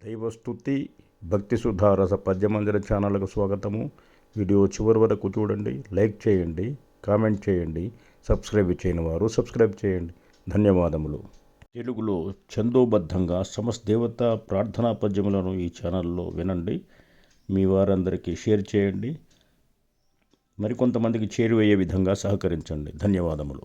దైవస్తుతి భక్తి సుధారస పద్యమందిర ఛానల్కు స్వాగతము. వీడియో చివరి వరకు చూడండి, లైక్ చేయండి, కామెంట్ చేయండి. సబ్స్క్రైబ్ చేయని వారు సబ్స్క్రైబ్ చేయండి. ధన్యవాదములు. తెలుగులో ఛందోబద్ధంగా సమస్త దేవతా ప్రార్థనా పద్యములను ఈ ఛానల్లో వినండి. మీ వారందరికీ షేర్ చేయండి. మరికొంతమందికి చేరువయ్యే విధంగా సహకరించండి. ధన్యవాదములు.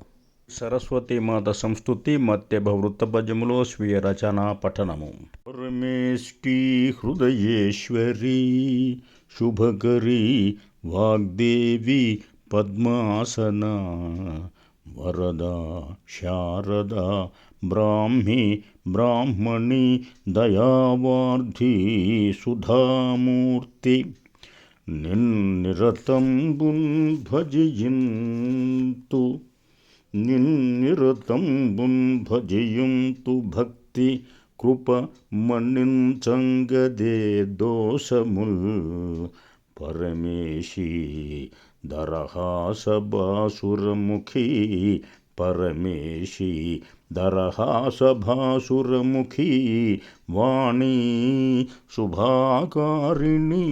సరస్వతీ మాత సంస్తుతి మత్యభ వృత్త పద్యములో స్వీయ రచనా పఠనము. పరమేష్టి హృదయేశ్వరీ శుభకరీ వాగ్దేవి పద్మాసన వరదా శారదా బ్రాహ్మి బ్రాహ్మణి దయావార్ధి సుధామూర్తి నిన్నిరతంబున్ భజయింతు భక్తి కృప మన్నించంగదే దోషముల్ పరమేశి దరహాసభాసురముఖి పరమేశి దరహాసభాసురముఖి వాణీ శుభాకారిణి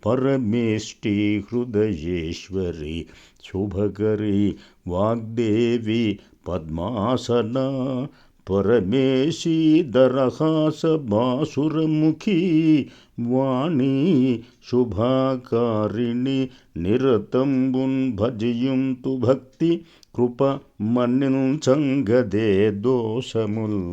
పరమేష్టి హృదయేశ్వరి శుభకరి వాగ్దేవి పద్మాసన పరమేశి దరహాస బాసురముఖి వాణి శుభాకారిణి నిరతంబున్ భజయంతు భక్తి కృప మన్నించంగదే దోషముల్